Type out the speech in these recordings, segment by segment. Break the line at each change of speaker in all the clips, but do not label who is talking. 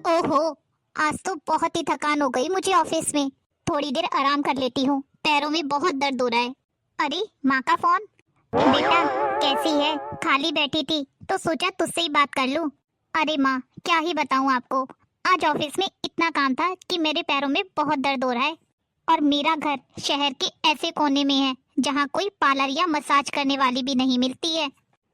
ओहो, आज तो बहुत ही थकान हो गई मुझे ऑफिस में। थोड़ी देर आराम कर लेती हूँ, पैरों में बहुत दर्द हो रहा है। अरे माँ का फोन। बेटा, कैसी है? खाली बैठी थी तो सोचा तुझसे ही बात कर लूँ। अरे माँ, क्या ही बताऊँ आपको। आज ऑफिस में इतना काम था कि मेरे पैरों में बहुत दर्द हो रहा है। और मेरा घर शहर के ऐसे कोने में है जहाँ कोई पार्लर या मसाज करने वाली भी नहीं मिलती है।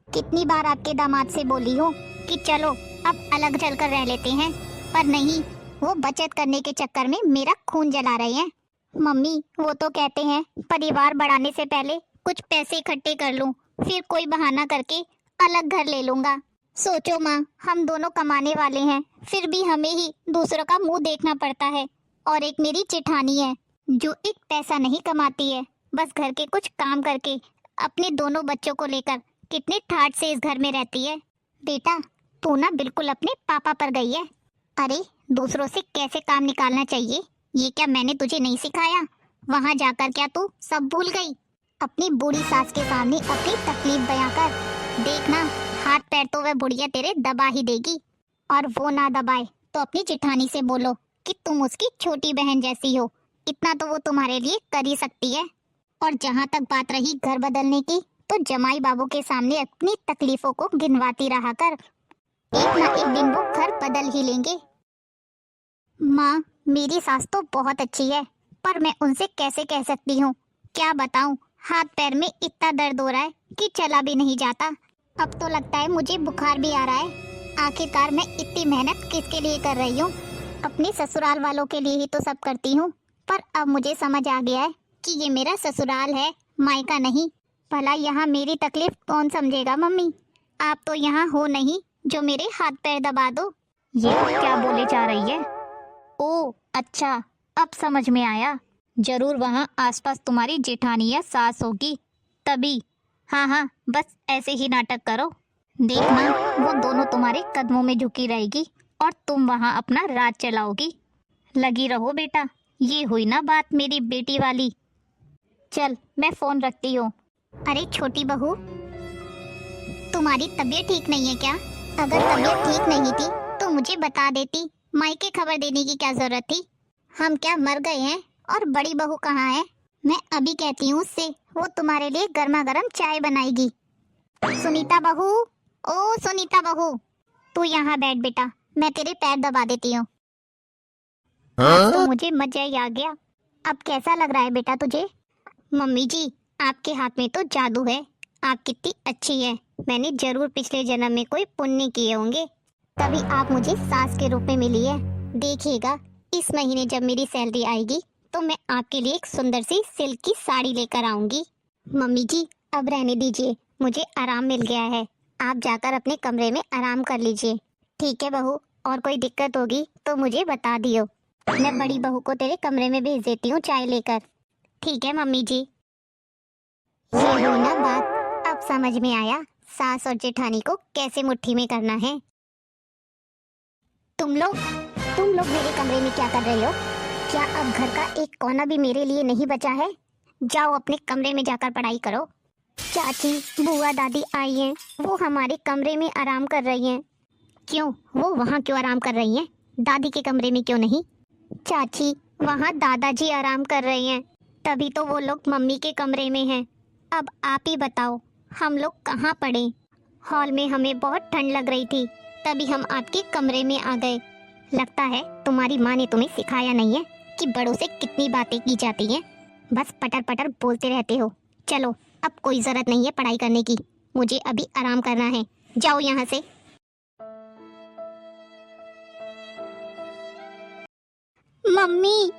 कितनी बार आपके दामाद से बोली हूँ कि चलो अब अलग चलकर रह लेते हैं, पर नहीं, वो बचत करने के चक्कर में मेरा खून जला रहे हैं। मम्मी, वो तो कहते हैं परिवार बढ़ाने से पहले कुछ पैसे इकट्ठे कर लूं, फिर कोई बहाना करके अलग घर ले लूंगा। सोचो माँ, हम दोनों कमाने वाले हैं, फिर भी हमें ही दूसरों का मुंह देखना पड़ता है। और एक मेरी जेठानी है जो एक पैसा नहीं कमाती है, बस घर के कुछ काम करके अपने दोनों बच्चों को लेकर कितने ठाठ से इस घर में रहती है। बेटा, तू ना बिल्कुल अपने पापा पर गई है। अरे, दूसरों से कैसे काम निकालना चाहिए ये क्या मैंने तुझे नहीं सिखाया? वहाँ जाकर क्या तू सब भूल गई? अपनी बूढ़ी सास के सामने अपनी तकलीफ बयां कर। देखना, हाथ पैर तो वह बुढ़िया तेरे दबा ही देगी। और वो ना दबाए तो अपनी जेठानी से बोलो कि तुम उसकी छोटी बहन जैसी हो। इतना तो वो तुम्हारे लिए कर ही सकती है। और जहाँ तक बात रही घर बदलने की, तो जमाई बाबू के सामने अपनी तकलीफों को गिनवाती रहा कर। एक ना एक दिन वो घर बदल ही लेंगे। माँ, मेरी सास तो बहुत अच्छी है, पर मैं उनसे कैसे कह सकती हूँ? क्या बताऊँ, हाथ पैर में इतना दर्द हो रहा है कि चला भी नहीं जाता। अब तो लगता है मुझे बुखार भी आ रहा है। आखिरकार मैं इतनी मेहनत किसके लिए कर रही हूँ? अपने ससुराल वालों के लिए ही तो सब करती हूँ, पर अब मुझे समझ आ गया है कि ये मेरा ससुराल है, मायका नहीं। भला यहाँ मेरी तकलीफ कौन समझेगा? मम्मी, आप तो यहाँ हो नहीं जो मेरे हाथ पैर दबा दो।
ये क्या बोले जा रही है? ओ अच्छा, अब समझ में आया। जरूर वहाँ आसपास तुम्हारी जेठानी या सास होगी, तभी। हाँ हाँ, बस ऐसे ही नाटक करो। देखना, वो दोनों तुम्हारे कदमों में झुकी रहेगी और तुम वहाँ अपना राज चलाओगी। लगी रहो बेटा। ये हुई ना बात मेरी बेटी वाली। चल, मैं फोन रखती हूँ।
अरे छोटी बहू, तुम्हारी तबीयत ठीक नहीं है क्या? अगर तबीयत ठीक नहीं थी तो मुझे बता देती, मायके खबर देने की क्या जरूरत थी? हम क्या मर गए हैं? और बड़ी बहू कहाँ है? मैं अभी कहती हूँ उससे, वो तुम्हारे लिए गर्मा गर्म चाय बनाएगी। सुनीता बहू, ओ सुनीता बहू, तू यहाँ बैठ बेटा, मैं तेरे पैर दबा देती हूँ। आज तो मुझे मजा ही आ गया। अब कैसा लग रहा है बेटा तुझे? मम्मी जी, आपके हाथ में तो जादू है। आप कितनी अच्छी है। मैंने जरूर पिछले जन्म में कोई पुण्य किए होंगे, तभी आप मुझे सास के रूप में मिली है। देखिएगा, इस महीने जब मेरी सैलरी आएगी तो मैं आपके लिए एक सुंदर सी सिल्क की साड़ी लेकर आऊंगी। मम्मी जी, अब रहने दीजिए, मुझे आराम मिल गया है। आप जाकर अपने कमरे में आराम कर लीजिए। ठीक है बहू, और कोई दिक्कत होगी तो मुझे बता दियो। मैं बड़ी बहू को तेरे कमरे में भेज देती हूँ चाय लेकर। ठीक है मम्मी जी। ये हुई ना बात, अब समझ में आया सास और जेठानी को कैसे मुट्ठी में करना है। तुम लोग मेरे कमरे में क्या कर रहे हो? क्या अब घर का एक कोना भी मेरे लिए नहीं बचा है? जाओ अपने कमरे में जाकर पढ़ाई करो। चाची, बुआ, दादी आई हैं, वो हमारे कमरे में आराम कर रही हैं। क्यों, वो वहाँ क्यों आराम कर रही हैं? दादी के कमरे में क्यों नहीं? चाची, वहाँ दादाजी आराम कर रहे हैं, तभी तो वो लोग मम्मी के कमरे में हैं। अब आप ही बताओ, हम लोग कहाँ पड़े? हॉल में हमें बहुत ठंड लग रही थी, तभी हम आपके कमरे में आ गए। लगता है तुम्हारी माँ ने तुम्हें सिखाया नहीं है कि बड़ों से कितनी बातें की जाती हैं। बस पटर पटर बोलते रहते हो। चलो, अब कोई जरूरत नहीं है पढ़ाई करने की, मुझे अभी आराम करना है। जाओ यहाँ से। मम्मी,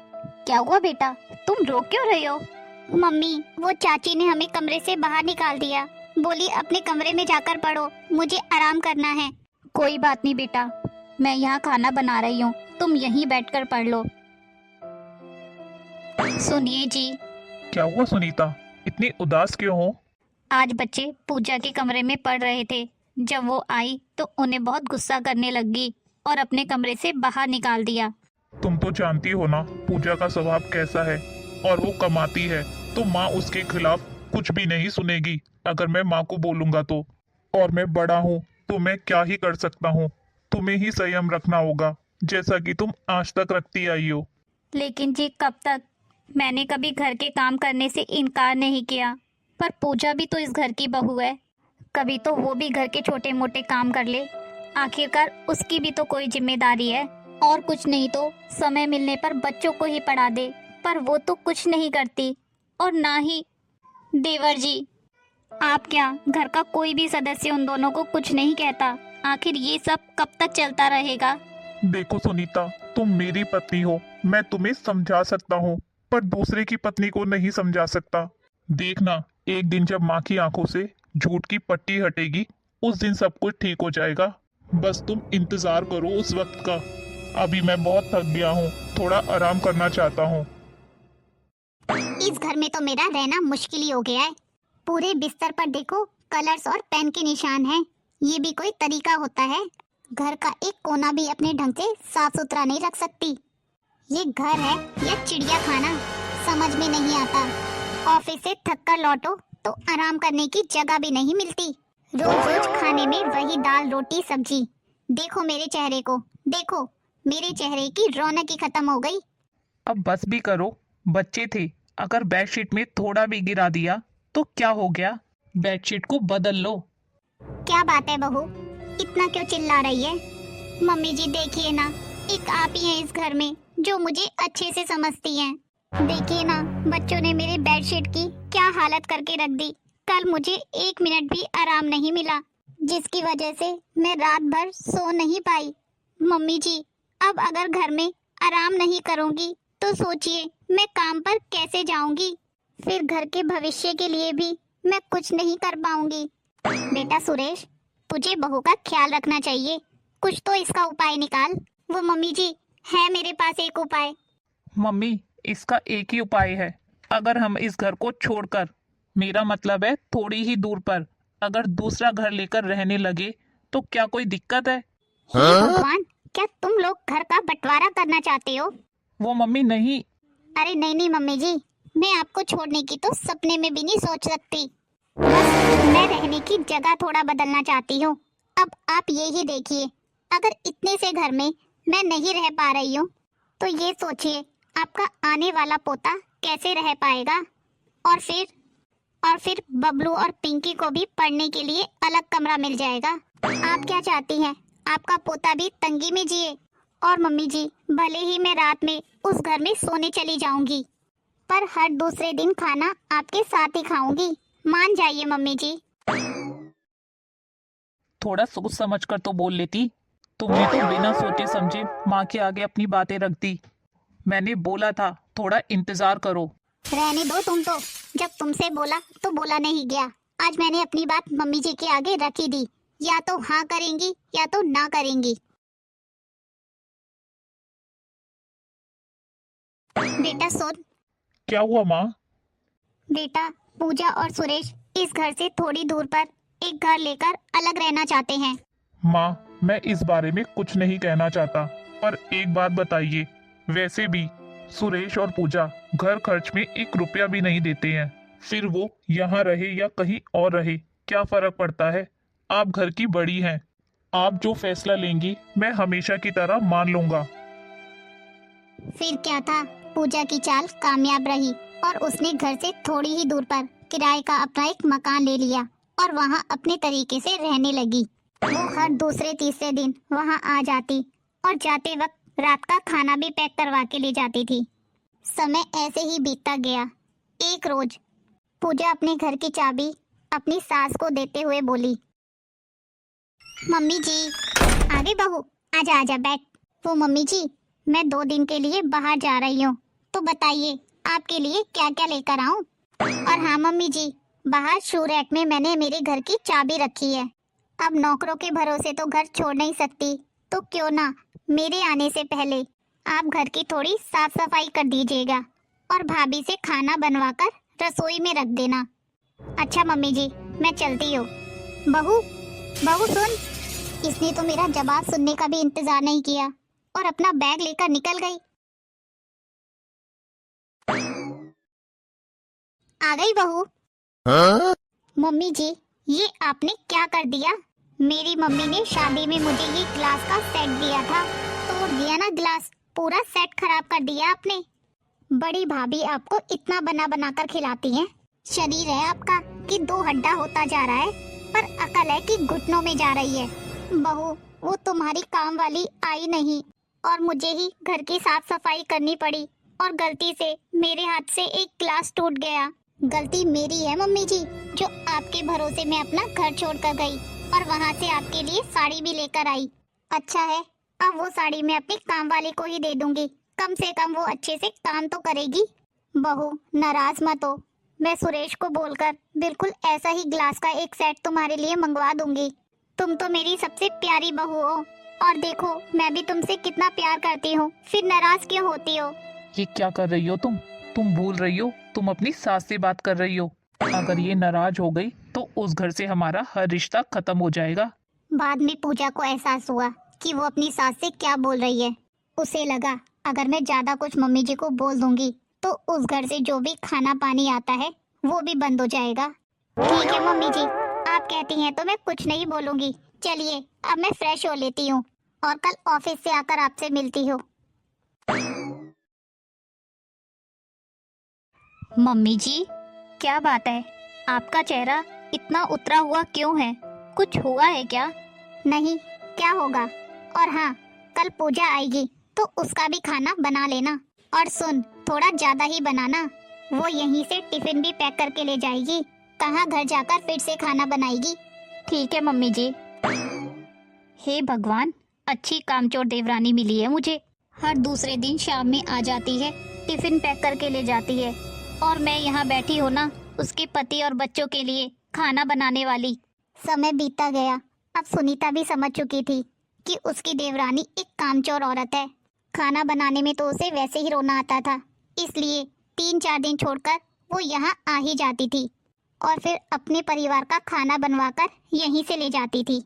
क्या हुआ बेटा, तुम रो क्यों रही हो?
मम्मी, वो चाची ने हमें कमरे से बाहर निकाल दिया। बोली अपने कमरे में जाकर पढ़ो, मुझे आराम करना है।
कोई बात नहीं बेटा, मैं यहाँ खाना बना रही हूँ, तुम यहीं बैठकर पढ़ लो। सुनिए जी।
क्या हुआ सुनीता, इतनी उदास क्यों हो?
आज बच्चे पूजा के कमरे में पढ़ रहे थे, जब वो आई तो उन्हें बहुत गुस्सा करने लगी और अपने कमरे से बाहर निकाल दिया।
तुम तो जानती हो ना पूजा का स्वभाव कैसा है, और वो कमाती है तो माँ उसके खिलाफ कुछ भी नहीं सुनेगी अगर मैं माँ को बोलूंगा तो। और मैं बड़ा हूँ तो मैं क्या ही कर सकता हूँ, तुम्हें ही संयम रखना होगा। जैसा कि तुम आज तक रखती आई हो।
लेकिन जी कब तक? मैंने कभी घर के काम करने से इनकार नहीं किया, पर पूजा भी तो इस घर की बहू है। कभी तो वो भी घर के छोटे मोटे काम कर ले। आखिरकार उसकी भी तो कोई जिम्मेदारी है। और कुछ नहीं तो समय मिलने पर बच्चों को ही पढ़ा दे, पर वो तो कुछ नहीं करती। और ना ही देवर जी, आप क्या, घर का कोई भी सदस्य उन दोनों को कुछ नहीं कहता? आखिर ये सब कब तक चलता रहेगा?
देखो सुनीता, तुम मेरी पत्नी हो, मैं तुम्हें समझा सकता हूँ, पर दूसरे की पत्नी को नहीं समझा सकता। देखना, एक दिन जब माँ की आंखों से झूठ की पट्टी हटेगी, उस दिन सब कुछ ठीक हो जाएगा। बस तुम इंतजार करो उस वक्त का। अभी मैं बहुत थक गया हूँ, थोड़ा आराम करना चाहता हूँ।
इस घर में तो मेरा रहना मुश्किल ही हो गया है। पूरे बिस्तर पर देखो कलर्स और पेन के निशान हैं। ये भी कोई तरीका होता है? घर का एक कोना भी अपने ढंग से साफ सुथरा नहीं रख सकती। ये घर है या चिड़िया खाना, समझ में नहीं आता। ऑफिस से थक कर लौटो तो आराम करने की जगह भी नहीं मिलती। रोज रोज खाने में वही दाल रोटी सब्जी। देखो मेरे चेहरे को, देखो मेरे चेहरे की रौनक ही खत्म हो गई।
अब बस भी करो, बच्चे थे, अगर बेडशीट में थोड़ा भी गिरा दिया तो क्या हो गया? बेडशीट को बदल लो।
क्या बात है बहू, इतना क्यों चिल्ला रही है? मम्मी जी देखिए ना, एक आप ही हैं इस घर में जो मुझे अच्छे से समझती हैं। देखिए ना, बच्चों ने मेरे बेडशीट की क्या हालत करके रख दी। कल मुझे 1 मिनट भी आराम नहीं मिला, जिसकी वजह से मैं रात भर सो नहीं पाई। मम्मी जी, अब अगर घर में आराम नहीं करूंगी तो सोचिए मैं काम पर कैसे जाऊंगी। फिर घर के भविष्य के लिए भी मैं कुछ नहीं कर पाऊंगी। बेटा सुरेश, तुझे बहू का ख्याल रखना चाहिए, कुछ तो इसका उपाय निकाल। वो मम्मी जी, है मेरे पास एक उपाय।
मम्मी, इसका एक ही उपाय है। अगर हम इस घर को छोड़कर, मेरा मतलब है थोड़ी ही दूर पर, अगर दूसरा घर लेकर रहने लगे तो क्या कोई दिक्कत है?
हे भगवान, क्या तुम लोग घर का बंटवारा करना चाहते हो?
वो मम्मी नहीं।
अरे नहीं नहीं मम्मी जी, मैं आपको छोड़ने की तो सपने में भी नहीं सोच सकती। बस मैं रहने की जगह थोड़ा बदलना चाहती हूँ। अब आप ये ही देखिए, अगर इतने से घर में मैं नहीं रह पा रही हूँ तो ये सोचिए आपका आने वाला पोता कैसे रह पाएगा। और फिर बबलू और पिंकी को भी पढ़ने के लिए अलग कमरा मिल जाएगा। आप क्या चाहती हैं, आपका पोता भी तंगी में जिए? और मम्मी जी, भले ही मैं रात में उस घर में सोने चली जाऊंगी, पर हर दूसरे दिन खाना आपके साथ ही खाऊंगी। मान जाइए मम्मी जी।
थोड़ा सोच समझ कर तो बोल लेती। तुमने तो बिना सोचे समझे माँ के आगे अपनी बातें रख दी। मैंने बोला था थोड़ा इंतजार करो।
रहने दो तुम तो, जब तुमसे बोला तो बोला नहीं गया। आज मैंने अपनी बात मम्मी जी के आगे रख ही दी, या तो हाँ करेंगी या तो ना करेंगी। बेटा सुन।
क्या हुआ माँ?
बेटा, पूजा और सुरेश इस घर से थोड़ी दूर पर एक घर लेकर अलग रहना चाहते हैं।
माँ, मैं इस बारे में कुछ नहीं कहना चाहता, पर एक बात बताइए, वैसे भी सुरेश और पूजा घर खर्च में 1 रुपया भी नहीं देते हैं। फिर वो यहाँ रहे या कहीं और रहे, क्या फर्क पड़ता है? आप घर की बड़ी हैं, आप जो फैसला लेंगी मैं हमेशा की तरह मान लूंगा।
फिर क्या था, पूजा की चाल कामयाब रही और उसने घर से थोड़ी ही दूर पर किराए का अपना एक मकान ले लिया और वहाँ अपने तरीके से रहने लगी। वो हर दूसरे तीसरे दिन वहाँ आ जाती और जाते वक्त रात का खाना भी पैक करवा के ले जाती थी। समय ऐसे ही बीतता गया। एक रोज पूजा अपने घर की चाबी अपनी सास को देते हुए बोली, मम्मी जी। अरे बहू, आजा आजा बैठ। वो मम्मी जी, मैं 2 दिन के लिए बाहर जा रही हूँ, तो बताइए आपके लिए क्या क्या लेकर आऊँ? और हाँ मम्मी जी, बाहर शू रैक में मैंने मेरे घर की चाबी रखी है। अब नौकरों के भरोसे तो घर छोड़ नहीं सकती, तो क्यों ना मेरे आने से पहले आप घर की थोड़ी साफ सफाई कर दीजिएगा और भाभी से खाना बनवाकर रसोई में रख देना। अच्छा मम्मी जी, मैं चलती हूँ। बहू, बहू सुन। इसने तो मेरा जवाब सुनने का भी इंतजार नहीं किया और अपना बैग लेकर निकल गई। आ गई बहू। मम्मी जी, ये आपने क्या कर दिया? मेरी मम्मी ने शादी में मुझे ये ग्लास का सेट दिया था, तोड़ दिया गया ना गिलास, पूरा सेट खराब कर दिया आपने। बड़ी भाभी आपको इतना बना बना कर खिलाती हैं। शरीर है आपका कि 2 हड्डा होता जा रहा है, पर अकल है कि घुटनों में जा रही है। बहू, वो तुम्हारी काम वाली आई नहीं और मुझे ही घर की साफ सफाई करनी पड़ी, और गलती से मेरे हाथ से एक ग्लास टूट गया। गलती मेरी है मम्मी जी, जो आपके भरोसे में अपना घर छोड़कर गई और वहाँ से आपके लिए साड़ी भी लेकर आई। अच्छा है, अब वो साड़ी मैं अपनी काम वाली को ही दे दूंगी, कम से कम वो अच्छे से काम तो करेगी। बहू नाराज मत हो, मैं सुरेश को बोलकर बिल्कुल ऐसा ही ग्लास का एक सेट तुम्हारे लिए मंगवा दूंगी। तुम तो मेरी सबसे प्यारी बहू हो, और देखो मैं भी तुमसे कितना प्यार करती हूँ, फिर नाराज क्यों होती हो?
ये क्या कर रही हो तुम भूल रही हो तुम अपनी सास से बात कर रही हो। अगर ये नाराज हो गई तो उस घर से हमारा हर रिश्ता खत्म हो जाएगा।
बाद में पूजा को एहसास हुआ कि वो अपनी सास से क्या बोल रही है। उसे लगा अगर मैं ज्यादा कुछ मम्मी जी को बोल दूंगी तो उस घर से जो भी खाना पानी आता है वो भी बंद हो जाएगा। ठीक है मम्मी जी, आप कहती हैं तो मैं कुछ नहीं बोलूंगी। चलिए अब मैं फ्रेश हो लेती हूँ और कल ऑफिस से आकर आपसे मिलती हूँ।
मम्मी जी, क्या बात है? आपका चेहरा इतना उतरा हुआ क्यों है? कुछ हुआ है क्या?
नहीं, क्या होगा। और हाँ, कल पूजा आएगी तो उसका भी खाना बना लेना, और सुन थोड़ा ज्यादा ही बनाना। वो यहीं से टिफिन भी पैक करके ले जाएगी, कहाँ घर जाकर फिर से खाना बनाएगी।
ठीक है मम्मी जी। हे भगवान, अच्छी कामचोर देवरानी मिली है मुझे। हर दूसरे दिन शाम में आ जाती है, टिफिन पैक करके ले जाती है, और मैं यहाँ बैठी हूँ ना उसके पति और बच्चों के लिए खाना बनाने वाली।
समय बीतता गया, अब सुनीता भी समझ चुकी थी कि उसकी देवरानी एक कामचोर औरत है। खाना बनाने में तो उसे वैसे ही रोना आता था, इसलिए 3-4 दिन छोड़कर वो यहाँ आ ही जाती थी, और फिर अपने परिवार का खाना बनवाकर यहीं से ले जाती थी।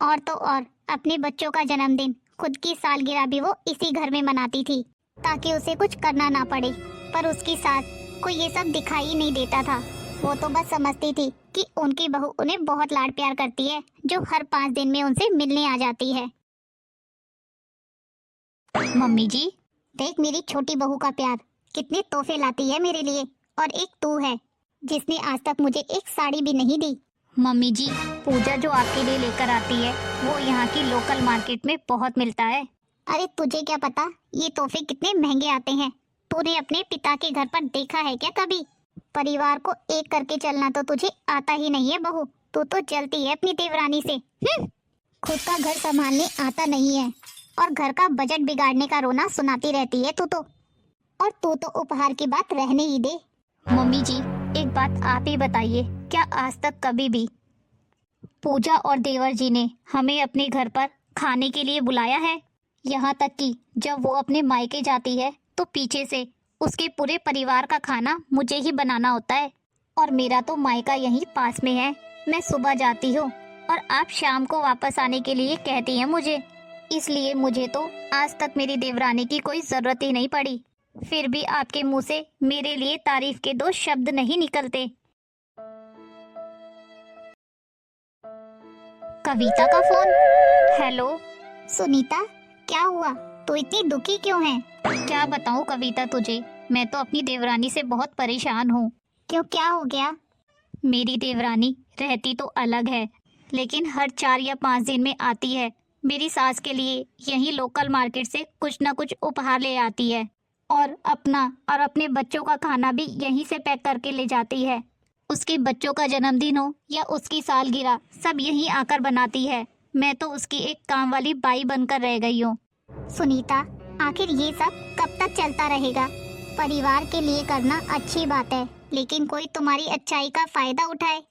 और तो और अपने बच्चों का जन्मदिन, खुद की सालगिरह भी वो इसी घर में मनाती थी, ताकि उसे कुछ करना ना पड़े। पर उसकी सास को ये सब दिखाई नहीं देता था। वो तो बस समझती थी कि उनकी बहू उन्हें बहुत लाड प्यार करती है, जो हर 5 दिन में उनसे मिलने आ जाती है।
मम्मी जी,
देख मेरी छोटी बहू का प्यार, कितने तोहफे लाती है मेरे लिए। और एक तू है जिसने आज तक मुझे एक साड़ी भी नहीं दी।
मम्मी जी, पूजा जो आपके लिए लेकर आती है वो यहाँ की लोकल मार्केट में बहुत मिलता है।
अरे तुझे क्या पता ये तोहफे कितने महंगे आते हैं? तूने अपने पिता के घर पर देखा है क्या कभी? परिवार को एक करके चलना तो तुझे आता ही नहीं है बहू। तू तो जलती है अपनी देवरानी से। खुद का घर संभालने आता नहीं है, और घर का बजट बिगाड़ने का रोना सुनाती रहती है तू तो। और तू तो उपहार की बात रहने ही दे।
मम्मी जी, एक बात आप ही बताइए, क्या आज तक कभी भी पूजा और देवर जी ने हमें अपने घर पर खाने के लिए बुलाया है? यहाँ तक कि जब वो अपने मायके जाती है तो पीछे से उसके पूरे परिवार का खाना मुझे ही बनाना होता है, और मेरा तो मायका यहीं पास में है। मैं सुबह जाती हूँ और आप शाम को वापस आने के लिए कहती हैं मुझे, इसलिए मुझे तो आज तक मेरी देवरानी की कोई जरूरत ही नहीं पड़ी। फिर भी आपके मुंह से मेरे लिए तारीफ के 2 शब्द नहीं निकलते। कविता का फोन। हेलो
सुनीता, क्या हुआ? तू इतनी दुखी क्यों है?
क्या बताऊं कविता तुझे, मैं तो अपनी देवरानी से बहुत परेशान हूँ।
क्यों, क्या हो गया?
मेरी देवरानी रहती तो अलग है, लेकिन हर 4 या 5 दिन में आती है। मेरी सास के लिए यहीं लोकल मार्केट से कुछ ना कुछ उपहार ले आती है, और अपना और अपने बच्चों का खाना भी यहीं से पैक करके ले जाती है। उसके बच्चों का जन्मदिन हो या उसकी सालगिरह, सब यहीं आकर बनाती है। मैं तो उसकी एक काम वाली बाई बनकर रह गई हूँ।
सुनीता, आखिर ये सब कब तक चलता रहेगा? परिवार के लिए करना अच्छी बात है, लेकिन कोई तुम्हारी अच्छाई का फायदा उठाए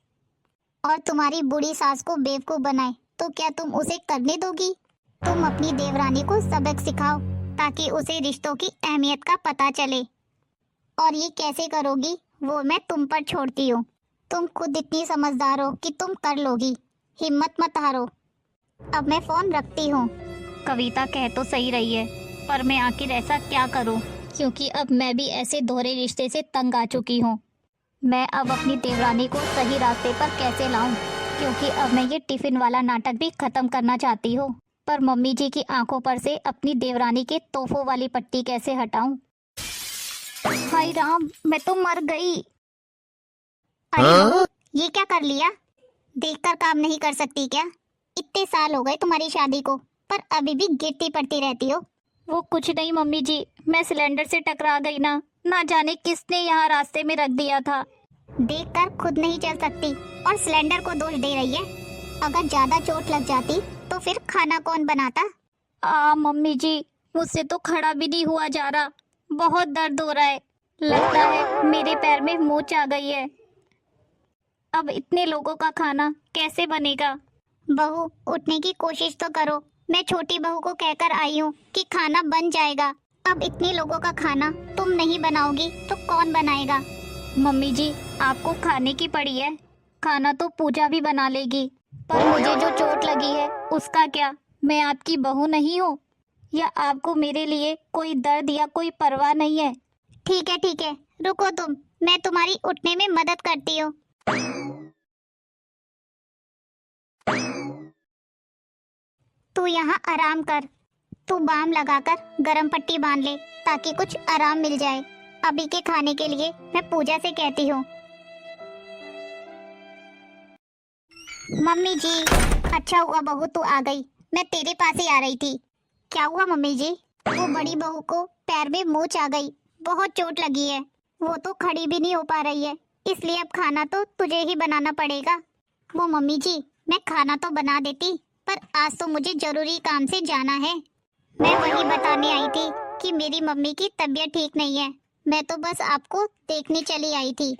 और तुम्हारी बूढ़ी सास को बेवकूफ बनाए तो क्या तुम उसे करने दोगी? तुम अपनी देवरानी को सबक सिखाओ ताकि उसे रिश्तों की अहमियत का पता चले। और ये कैसे करोगी वो मैं तुम पर छोड़ती हूँ। तुम खुद इतनी समझदार हो कि तुम कर लोगी। हिम्मत मत हारो। अब मैं फोन रखती हूँ।
कविता कह तो सही रही है, पर मैं आखिर ऐसा क्या करूं? क्योंकि अब मैं भी ऐसे दोहरे रिश्ते से तंग आ चुकी हूं। मैं अब अपनी देवरानी को सही रास्ते पर कैसे लाऊं? क्योंकि अब मैं ये टिफिन वाला नाटक भी खत्म करना चाहती हूँ, पर मम्मी जी की आंखों पर से अपनी देवरानी के तोहफों वाली पट्टी कैसे हटाऊं? हाय राम, मैं तो मर गई।
अरे बहू, ये क्या कर लिया? देखकर काम नहीं कर सकती क्या? इतने साल हो गए तुम्हारी शादी को, पर अभी भी गिरती पड़ती रहती हो।
वो कुछ नहीं मम्मी जी, मैं सिलेंडर से टकरा गई ना जाने किसने यहाँ रास्ते में रख दिया था।
देखकर खुद नहीं चल सकती और सिलेंडर को दोष दे रही है। अगर ज्यादा चोट लग जाती तो फिर खाना कौन बनाता?
मम्मी जी, मुझसे तो खड़ा भी नहीं हुआ जा रहा, बहुत दर्द हो रहा है। लगता है मेरे पैर में मोच आ गई है। अब इतने लोगों का खाना कैसे बनेगा?
बहू, उठने की कोशिश तो करो। मैं छोटी बहू को कहकर आई हूँ कि खाना बन जाएगा। अब इतने लोगों का खाना तुम नहीं बनाओगी तो कौन बनाएगा?
मम्मी जी, आपको खाने की पड़ी है, खाना तो पूजा भी बना लेगी, पर मुझे जो चोट लगी है उसका क्या? मैं आपकी बहू नहीं हूँ? या आपको मेरे लिए कोई दर्द या कोई परवाह नहीं है?
ठीक है, रुको तुम, मैं तुम्हारी उठने में मदद करती हूँ। तू यहाँ आराम कर। तू बाम लगाकर गरम पट्टी बांध ले ताकि कुछ आराम मिल जाए। अभी के खाने के लिए मैं पूजा से कहती हूँ। मम्मी जी, अच्छा हुआ बहू तू आ गई, मैं तेरे पास ही आ रही थी। क्या हुआ मम्मी जी? वो बड़ी बहू को पैर में मोच आ गई, बहुत चोट लगी है। वो तो खड़ी भी नहीं हो पा रही है, इसलिए अब खाना तो तुझे ही बनाना पड़ेगा। वो मम्मी जी, मैं खाना तो बना देती, पर आज तो मुझे जरूरी काम से जाना है। मैं वही बताने आई थी कि मेरी मम्मी की तबीयत ठीक नहीं है। मैं तो बस आपको देखने चली आई थी।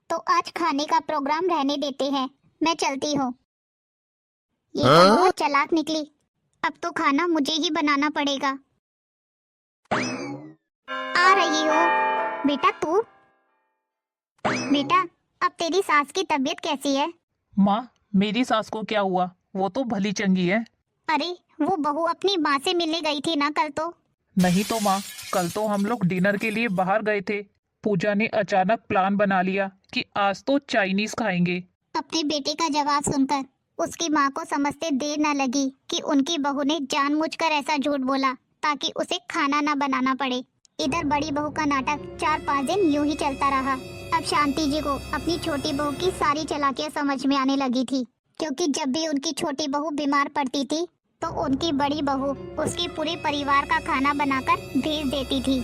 तो आज खाने का प्रोग्राम रहने देते हैं, मैं चलती हूँ। ये तो बहुत चालाक निकली। अब तो खाना मुझे ही बनाना पड़ेगा। आ रही हो बेटा तू? बेटा, अब तेरी सास की तबीयत कैसी है?
माँ, मेरी सास को क्या हुआ? वो तो भली चंगी है।
अरे, वो बहू अपनी माँ से मिलने गई थी ना कल तो।
नहीं तो माँ, कल तो हम लोग डिनर के लिए बाहर गए थे। पूजा ने अचानक प्लान बना लिया कि आज तो चाइनीज खाएंगे।
अपने बेटे का जवाब सुनकर उसकी माँ को समझते देर न लगी कि उनकी बहू ने जानबूझकर ऐसा झूठ बोला ताकि उसे खाना न बनाना पड़े। इधर बड़ी बहू का नाटक 4-5 दिन यूं ही चलता रहा। अब शांति जी को अपनी छोटी बहू की सारी चालाकियां समझ में आने लगी थी, क्योंकि जब भी उनकी छोटी बहू बीमार पड़ती थी तो उनकी बड़ी बहू उसके पूरे परिवार का खाना बनाकर भेज देती थी।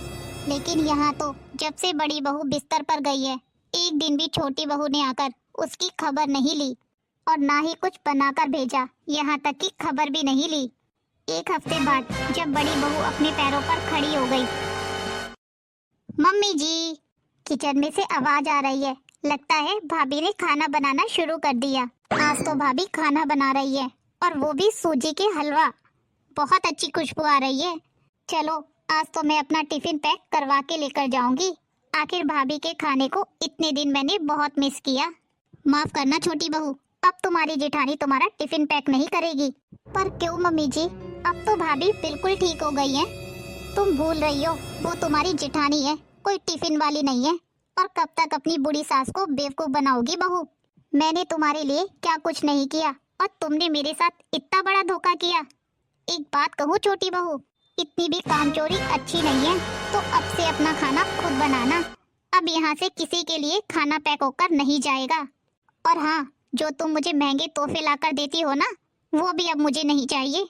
लेकिन यहाँ तो जब से बड़ी बहू बिस्तर पर गई है, एक दिन भी छोटी बहू ने आकर उसकी खबर नहीं ली और ना ही कुछ बनाकर भेजा, यहाँ तक कि खबर भी नहीं ली। एक हफ्ते बाद जब बड़ी बहू अपने पैरों पर खड़ी हो गई। मम्मी जी, किचन में से आवाज आ रही है। लगता है भाभी ने खाना बनाना शुरू कर दिया। आज तो भाभी खाना बना रही है, और वो भी सूजी के हलवा। बहुत अच्छी खुशबू आ रही है। चलो, आज तो मैं अपना टिफिन पैक करवा के लेकर जाऊंगी। आखिर भाभी के खाने को इतने दिन मैंने बहुत मिस किया। माफ करना छोटी बहू, अब तुम्हारी जेठानी तुम्हारा टिफिन पैक नहीं करेगी। पर क्यों मम्मी जी, अब तो भाभी बिल्कुल ठीक हो गई है। तुम भूल रही हो, वो तुम्हारी जेठानी है, कोई टिफिन वाली नहीं है। और कब तक अपनी बूढ़ी सास को बेवकूफ बनाओगी बहू? मैंने तुम्हारे लिए क्या कुछ नहीं किया और तुमने मेरे साथ इतना बड़ा धोखा किया। एक बात कहूँ छोटी बहू, इतनी भी कामचोरी अच्छी नहीं है, तो अब से अपना खाना खुद बनाना। अब यहाँ से किसी के लिए खाना पैक होकर नहीं जाएगा। और हाँ, जो तुम मुझे महंगे तोहफे लाकर देती हो ना, वो भी अब मुझे नहीं चाहिए।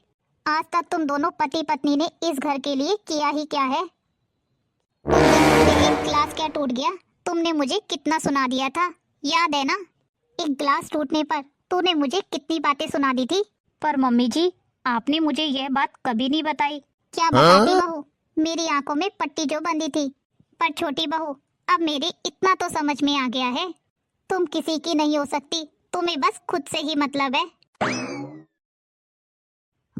आज तक तुम दोनों पति पत्नी ने इस घर के लिए किया ही क्या है? एक गिलास क्या टूट गया? तुमने मुझे कितना सुना दिया था, याद है ना? एक गिलास टूटने पर तूने मुझे कितनी बातें सुना दी थी।
पर मम्मी जी, आपने मुझे यह बात कभी नहीं बताई।
क्या बताती बहू? मेरी आंखों में पट्टी जो बंधी थी। पर छोटी बहू, अब मेरे इतना तो समझ में आ गया है, तुम किसी की नहीं हो सकती, तुम्हें बस खुद से ही मतलब है।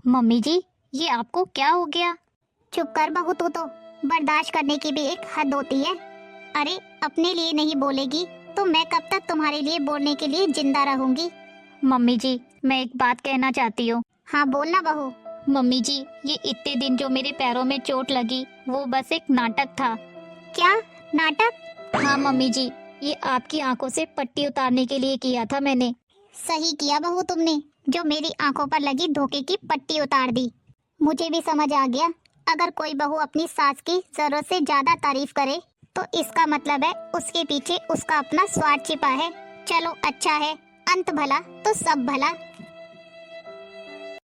मम्मी जी, ये आपको क्या हो गया?
चुप कर बहू, तू तो बर्दाश्त करने की भी एक हद होती है। अरे, अपने लिए नहीं बोलेगी तो मैं कब तक तुम्हारे लिए बोलने के लिए जिंदा रहूंगी?
मम्मी जी, मैं एक बात कहना चाहती हूँ।
हाँ बोलना बहू।
मम्मी जी, ये इतने दिन जो मेरे पैरों में चोट लगी वो बस एक नाटक था।
क्या नाटक?
हाँ मम्मी जी, ये आपकी आंखों से पट्टी उतारने के लिए किया था मैंने।
सही किया बहू तुमने, जो मेरी आंखों पर लगी धोखे की पट्टी उतार दी। मुझे भी समझ आ गया, अगर कोई बहू अपनी सास की जरूरत से ज्यादा तारीफ करे तो इसका मतलब है उसके पीछे उसका अपना स्वार्थ छिपा है। चलो अच्छा है, अंत भला तो सब भला।